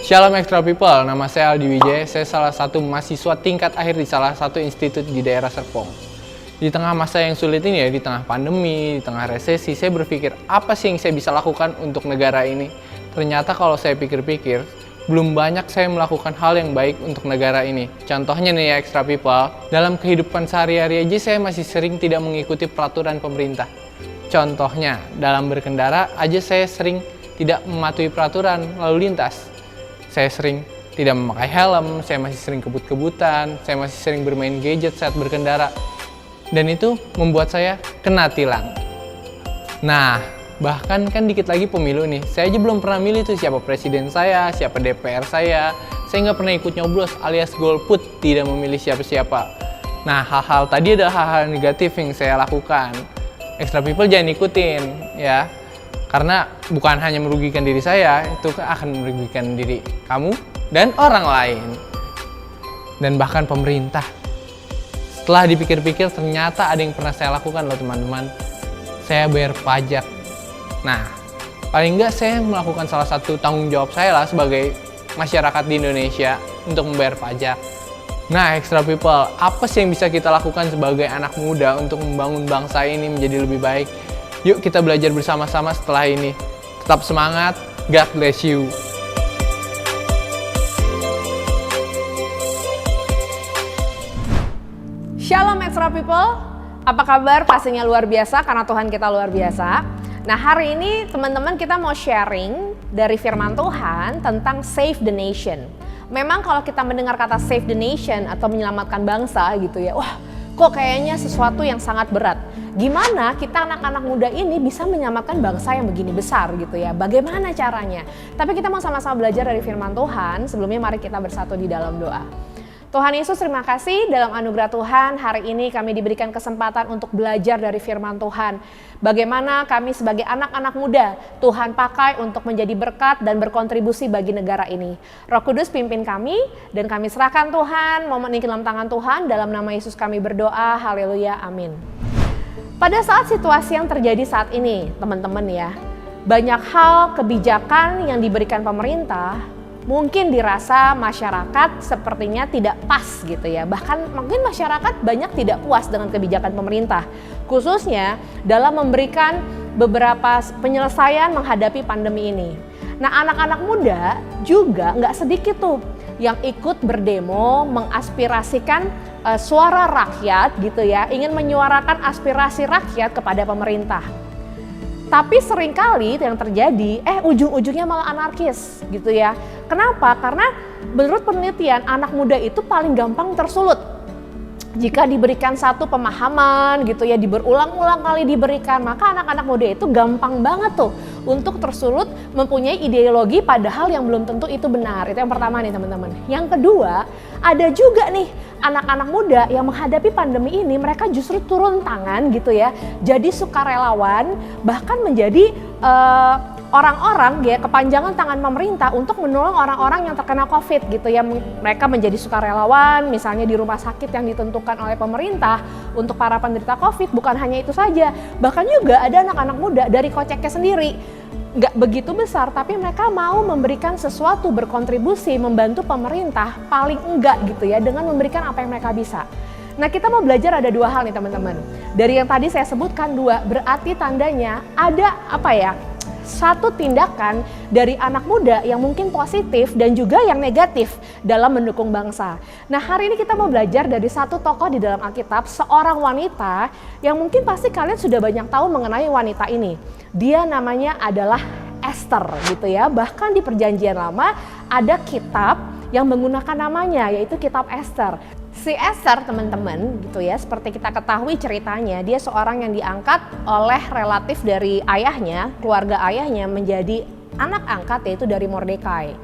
Shalom Extra People, nama saya Aldi Wijaya, saya salah satu mahasiswa tingkat akhir di salah satu institut di daerah Serpong. Di tengah masa yang sulit ini ya, di tengah pandemi, di tengah resesi, saya berpikir apa sih yang saya bisa lakukan untuk negara ini. Ternyata kalau saya pikir-pikir, belum banyak saya melakukan hal yang baik untuk negara ini. Contohnya nih ya Extra People, dalam kehidupan sehari-hari aja saya masih sering tidak mengikuti peraturan pemerintah. Contohnya, dalam berkendara aja saya sering tidak mematuhi peraturan lalu lintas. Saya sering tidak memakai helm, saya masih sering kebut-kebutan, saya masih sering bermain gadget saat berkendara. Dan itu membuat saya kena tilang. Nah, bahkan kan dikit lagi pemilu nih, saya aja belum pernah milih tuh siapa presiden saya, siapa DPR saya nggak pernah ikut nyoblos alias golput, tidak memilih siapa-siapa. Nah, hal-hal tadi adalah hal-hal negatif yang saya lakukan. Extra People jangan ikutin ya. Karena bukan hanya merugikan diri saya, itu akan merugikan diri kamu dan orang lain. Dan bahkan pemerintah. Setelah dipikir-pikir ternyata ada yang pernah saya lakukan loh teman-teman. Saya bayar pajak. Nah, paling enggak saya melakukan salah satu tanggung jawab saya lah sebagai masyarakat di Indonesia untuk membayar pajak. Nah, Extra People, apa sih yang bisa kita lakukan sebagai anak muda untuk membangun bangsa ini menjadi lebih baik? Yuk kita belajar bersama-sama setelah ini. Tetap semangat, God bless you. Shalom Extra People, apa kabar? Pastinya luar biasa karena Tuhan kita luar biasa. Nah, hari ini teman-teman kita mau sharing dari firman Tuhan tentang save the nation. Memang kalau kita mendengar kata save the nation atau menyelamatkan bangsa gitu ya, wah kok kayaknya sesuatu yang sangat berat. Gimana kita anak-anak muda ini bisa menyelamatkan bangsa yang begini besar gitu ya? Bagaimana caranya? Tapi kita mau sama-sama belajar dari firman Tuhan. Sebelumnya mari kita bersatu di dalam doa. Tuhan Yesus, terima kasih dalam anugerah Tuhan hari ini kami diberikan kesempatan untuk belajar dari firman Tuhan. Bagaimana kami sebagai anak-anak muda Tuhan pakai untuk menjadi berkat dan berkontribusi bagi negara ini. Roh Kudus pimpin kami dan kami serahkan Tuhan momen ini ke dalam tangan Tuhan. Dalam nama Yesus kami berdoa, haleluya, amin. Pada saat situasi yang terjadi saat ini teman-teman ya, banyak hal kebijakan yang diberikan pemerintah mungkin dirasa masyarakat sepertinya tidak pas gitu ya. Bahkan mungkin masyarakat banyak tidak puas dengan kebijakan pemerintah. Khususnya dalam memberikan beberapa penyelesaian menghadapi pandemi ini. Nah, anak-anak muda juga nggak sedikit tuh yang ikut berdemo mengaspirasikan suara rakyat gitu ya. Ingin menyuarakan aspirasi rakyat kepada pemerintah. Tapi seringkali yang terjadi, ujung-ujungnya malah anarkis gitu ya. Kenapa? Karena menurut penelitian anak muda itu paling gampang tersulut. Jika diberikan satu pemahaman gitu ya, berulang-ulang kali diberikan, maka anak-anak muda itu gampang banget tuh untuk tersulut mempunyai ideologi padahal yang belum tentu itu benar. Itu yang pertama nih teman-teman. Yang kedua, ada juga nih anak-anak muda yang menghadapi pandemi ini mereka justru turun tangan gitu ya. Jadi sukarelawan, bahkan menjadi orang-orang ya kepanjangan tangan pemerintah untuk menolong orang-orang yang terkena COVID gitu ya. Mereka menjadi sukarelawan misalnya di rumah sakit yang ditentukan oleh pemerintah untuk para penderita COVID. Bukan hanya itu saja, bahkan juga ada anak-anak muda dari koceknya sendiri nggak begitu besar tapi mereka mau memberikan sesuatu, berkontribusi, membantu pemerintah paling enggak gitu ya dengan memberikan apa yang mereka bisa. Nah, kita mau belajar ada dua hal nih teman-teman. Dari yang tadi saya sebutkan dua, berarti tandanya ada satu tindakan dari anak muda yang mungkin positif dan juga yang negatif dalam mendukung bangsa. Nah, hari ini kita mau belajar dari satu tokoh di dalam Alkitab, seorang wanita yang mungkin pasti kalian sudah banyak tahu mengenai wanita ini. Dia namanya adalah Esther gitu ya. Bahkan di Perjanjian Lama ada kitab yang menggunakan namanya, yaitu kitab Esther. Si Esther teman-teman gitu ya, seperti kita ketahui ceritanya, dia seorang yang diangkat oleh relatif dari ayahnya, keluarga ayahnya menjadi anak angkat yaitu dari Mordekai.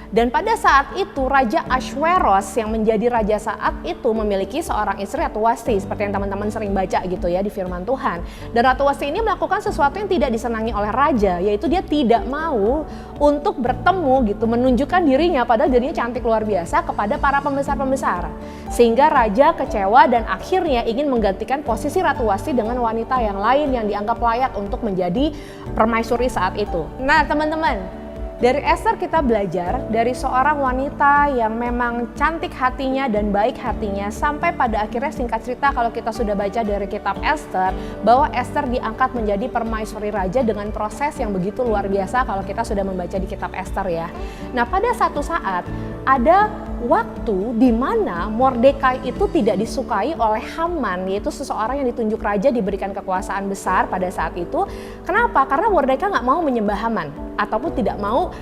Dan pada saat itu Raja Ahasveros yang menjadi raja saat itu memiliki seorang istri Ratu Wasti, seperti yang teman-teman sering baca gitu ya di firman Tuhan. Dan Ratu Wasti ini melakukan sesuatu yang tidak disenangi oleh raja, yaitu dia tidak mau untuk bertemu gitu, menunjukkan dirinya padahal dirinya cantik luar biasa kepada para pembesar-pembesar. Sehingga raja kecewa dan akhirnya ingin menggantikan posisi Ratu Wasti dengan wanita yang lain yang dianggap layak untuk menjadi permaisuri saat itu. Nah teman-teman, Dari Esther kita belajar dari seorang wanita yang memang cantik hatinya dan baik hatinya, sampai pada akhirnya singkat cerita kalau kita sudah baca dari kitab Esther, bahwa Esther diangkat menjadi permaisuri raja dengan proses yang begitu luar biasa kalau kita sudah membaca di kitab Esther ya. Nah, pada satu saat ada waktu di mana Mordekai itu tidak disukai oleh Haman, yaitu seseorang yang ditunjuk raja diberikan kekuasaan besar pada saat itu. Kenapa? Karena Mordekai nggak mau menyembah Haman ataupun tidak mau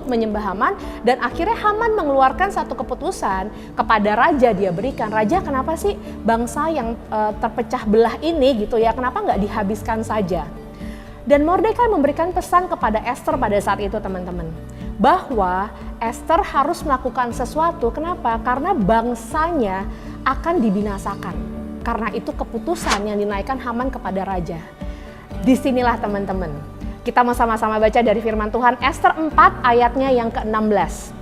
menyembah Haman, dan akhirnya Haman mengeluarkan satu keputusan kepada raja. Dia berikan, raja, kenapa sih bangsa yang terpecah belah ini gitu ya, kenapa nggak dihabiskan saja? Dan Mordekai memberikan pesan kepada Esther pada saat itu teman-teman, bahwa Esther harus melakukan sesuatu. Kenapa? Karena bangsanya akan dibinasakan. Karena itu keputusan yang dinaikkan Haman kepada raja. Disinilah teman-teman, kita mau sama-sama baca dari firman Tuhan Esther 4 ayatnya yang ke-16.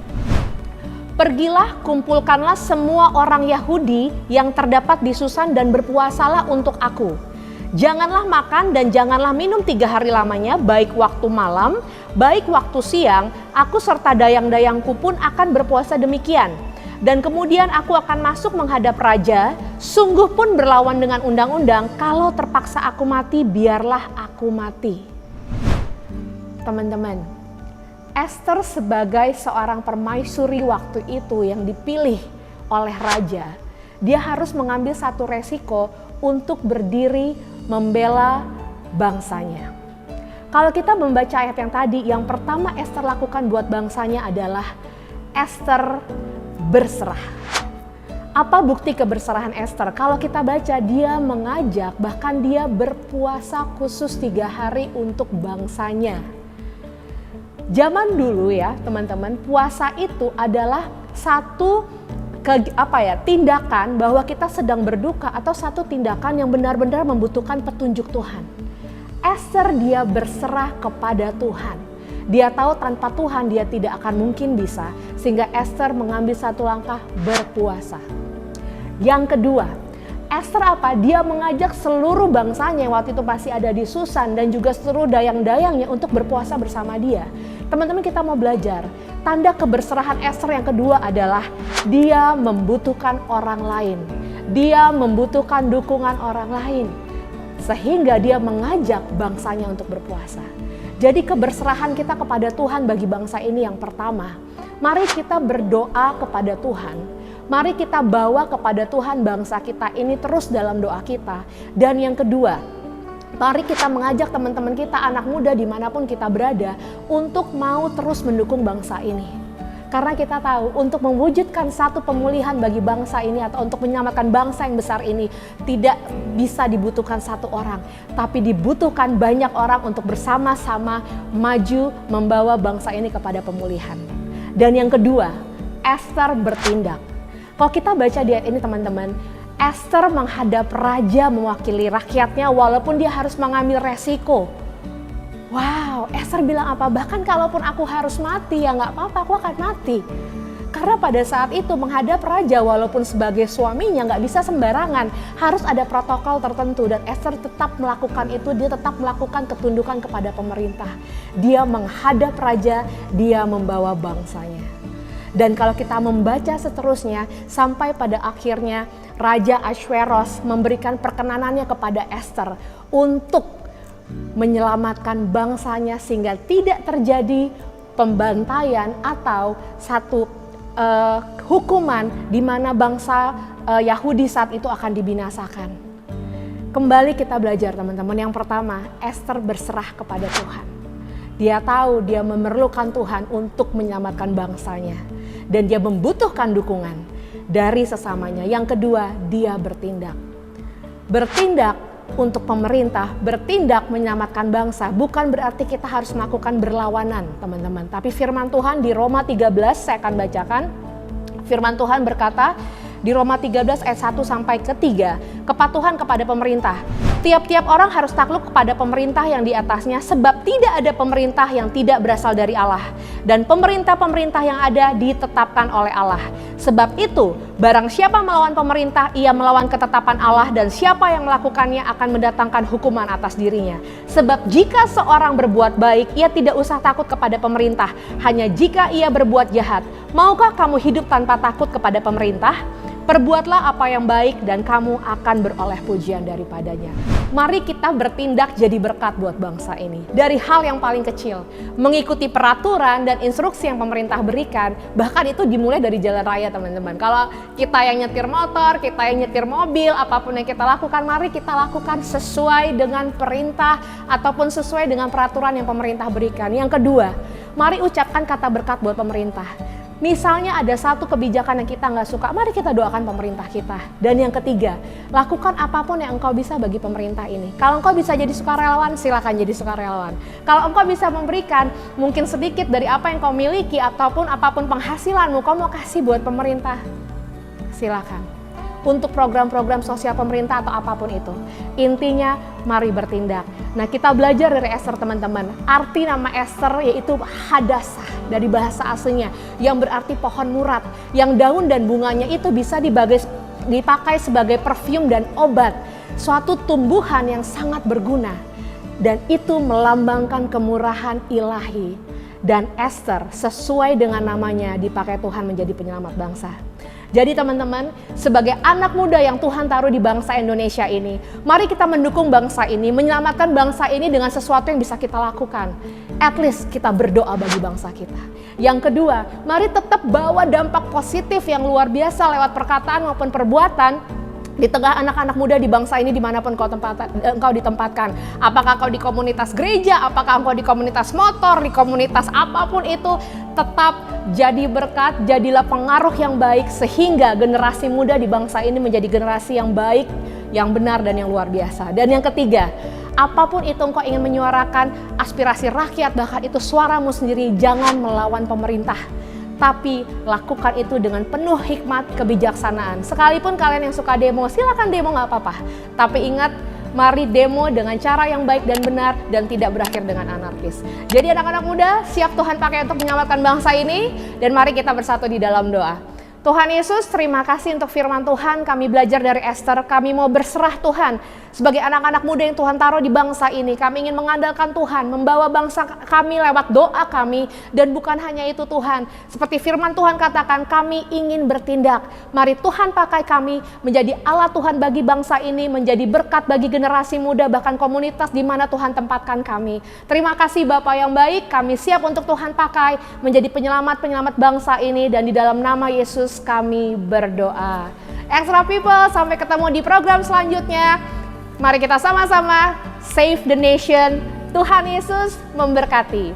Pergilah, kumpulkanlah semua orang Yahudi yang terdapat di Susan dan berpuasalah untuk aku. Janganlah makan dan janganlah minum 3 hari lamanya, baik waktu malam, baik waktu siang. Aku serta dayang-dayangku pun akan berpuasa demikian. Dan kemudian aku akan masuk menghadap raja, sungguh pun berlawan dengan undang-undang. Kalau terpaksa aku mati, biarlah aku mati. Teman-teman, Esther sebagai seorang permaisuri waktu itu yang dipilih oleh raja, dia harus mengambil satu resiko untuk berdiri membela bangsanya. Kalau kita membaca ayat yang tadi, yang pertama Esther lakukan buat bangsanya adalah Esther berserah. Apa bukti keberserahan Esther? Kalau kita baca, dia mengajak, bahkan dia berpuasa khusus 3 hari untuk bangsanya. Zaman dulu ya teman-teman, puasa itu adalah satu tindakan bahwa kita sedang berduka, atau satu tindakan yang benar-benar membutuhkan petunjuk Tuhan. Esther dia berserah kepada Tuhan. Dia tahu tanpa Tuhan dia tidak akan mungkin bisa, sehingga Esther mengambil satu langkah berpuasa. Yang kedua, Esther dia mengajak seluruh bangsanya yang waktu itu masih ada di Susan dan juga seluruh dayang-dayangnya untuk berpuasa bersama dia. Teman-teman, kita mau belajar. Tanda keberserahan Esther yang kedua adalah dia membutuhkan orang lain. Dia membutuhkan dukungan orang lain. Sehingga dia mengajak bangsanya untuk berpuasa. Jadi keberserahan kita kepada Tuhan bagi bangsa ini yang pertama. Mari kita berdoa kepada Tuhan. Mari kita bawa kepada Tuhan bangsa kita ini terus dalam doa kita. Dan yang kedua, mari kita mengajak teman-teman kita, anak muda dimanapun kita berada, untuk mau terus mendukung bangsa ini. Karena kita tahu untuk mewujudkan satu pemulihan bagi bangsa ini atau untuk menyelamatkan bangsa yang besar ini tidak bisa dibutuhkan satu orang, tapi dibutuhkan banyak orang untuk bersama-sama maju membawa bangsa ini kepada pemulihan. Dan yang kedua, Esther bertindak. Kalau kita baca di ayat ini teman-teman, Esther menghadap raja mewakili rakyatnya walaupun dia harus mengambil resiko. Wow, Esther bilang apa? Bahkan kalaupun aku harus mati, ya nggak apa-apa, aku akan mati. Karena pada saat itu menghadap raja walaupun sebagai suaminya nggak bisa sembarangan. Harus ada protokol tertentu dan Esther tetap melakukan itu, dia tetap melakukan ketundukan kepada pemerintah. Dia menghadap raja, dia membawa bangsanya. Dan kalau kita membaca seterusnya, sampai pada akhirnya Raja Ahasveros memberikan perkenanannya kepada Esther untuk menyelamatkan bangsanya sehingga tidak terjadi pembantaian atau satu hukuman di mana bangsa Yahudi saat itu akan dibinasakan. Kembali kita belajar teman-teman, yang pertama Esther berserah kepada Tuhan. Dia tahu dia memerlukan Tuhan untuk menyelamatkan bangsanya dan dia membutuhkan dukungan dari sesamanya. Yang kedua, dia bertindak. Bertindak untuk pemerintah, bertindak menyelamatkan bangsa bukan berarti kita harus melakukan berlawanan teman-teman. Tapi firman Tuhan di Roma 13 saya akan bacakan. Firman Tuhan berkata di Roma 13 ayat 1 sampai ke 3, kepatuhan kepada pemerintah. Tiap-tiap orang harus takluk kepada pemerintah yang di atasnya, sebab tidak ada pemerintah yang tidak berasal dari Allah. Dan pemerintah-pemerintah yang ada ditetapkan oleh Allah. Sebab itu, barang siapa melawan pemerintah, ia melawan ketetapan Allah, dan siapa yang melakukannya akan mendatangkan hukuman atas dirinya. Sebab jika seorang berbuat baik, ia tidak usah takut kepada pemerintah, hanya jika ia berbuat jahat. Maukah kamu hidup tanpa takut kepada pemerintah? Perbuatlah apa yang baik dan kamu akan beroleh pujian daripadanya. Mari kita bertindak jadi berkat buat bangsa ini. Dari hal yang paling kecil, mengikuti peraturan dan instruksi yang pemerintah berikan, bahkan itu dimulai dari jalan raya teman-teman. Kalau kita yang nyetir motor, kita yang nyetir mobil, apapun yang kita lakukan, mari kita lakukan sesuai dengan perintah ataupun sesuai dengan peraturan yang pemerintah berikan. Yang kedua, mari ucapkan kata berkat buat pemerintah. Misalnya ada satu kebijakan yang kita nggak suka, mari kita doakan pemerintah kita. Dan yang ketiga, lakukan apapun yang engkau bisa bagi pemerintah ini. Kalau engkau bisa jadi sukarelawan, silakan jadi sukarelawan. Kalau engkau bisa memberikan mungkin sedikit dari apa yang kau miliki ataupun apapun penghasilanmu, kau mau kasih buat pemerintah, silakan. Untuk program-program sosial pemerintah atau apapun itu. Intinya, mari bertindak. Nah, kita belajar dari Esther teman-teman. Arti nama Esther yaitu Hadassah dari bahasa aslinya, yang berarti pohon murad, yang daun dan bunganya itu bisa dipakai sebagai parfum dan obat. Suatu tumbuhan yang sangat berguna. Dan itu melambangkan kemurahan ilahi. Dan Esther sesuai dengan namanya dipakai Tuhan menjadi penyelamat bangsa. Jadi teman-teman, sebagai anak muda yang Tuhan taruh di bangsa Indonesia ini, mari kita mendukung bangsa ini, menyelamatkan bangsa ini dengan sesuatu yang bisa kita lakukan. At least kita berdoa bagi bangsa kita. Yang kedua, mari tetap bawa dampak positif yang luar biasa lewat perkataan maupun perbuatan di tengah anak-anak muda di bangsa ini dimanapun engkau ditempatkan. Apakah kau di komunitas gereja, apakah engkau di komunitas motor, di komunitas apapun itu, tetap jadi berkat, jadilah pengaruh yang baik sehingga generasi muda di bangsa ini menjadi generasi yang baik, yang benar dan yang luar biasa. Dan yang ketiga, apapun itu engkau ingin menyuarakan aspirasi rakyat, bahkan itu suaramu sendiri, jangan melawan pemerintah. Tapi lakukan itu dengan penuh hikmat kebijaksanaan. Sekalipun kalian yang suka demo, silakan demo gak apa-apa. Tapi ingat, mari demo dengan cara yang baik dan benar dan tidak berakhir dengan anarkis. Jadi anak-anak muda, siap Tuhan pakai untuk menyelamatkan bangsa ini. Dan mari kita bersatu di dalam doa. Tuhan Yesus, terima kasih untuk firman Tuhan. Kami belajar dari Esther, kami mau berserah Tuhan. Sebagai anak-anak muda yang Tuhan taruh di bangsa ini, kami ingin mengandalkan Tuhan, membawa bangsa kami lewat doa kami. Dan bukan hanya itu Tuhan, seperti firman Tuhan katakan, kami ingin bertindak. Mari Tuhan pakai kami menjadi alat Tuhan bagi bangsa ini, menjadi berkat bagi generasi muda, bahkan komunitas di mana Tuhan tempatkan kami. Terima kasih Bapa yang baik, kami siap untuk Tuhan pakai menjadi penyelamat-penyelamat bangsa ini. Dan di dalam nama Yesus kami berdoa. Extra People, sampai ketemu di program selanjutnya. Mari kita sama-sama save the nation. Tuhan Yesus memberkati.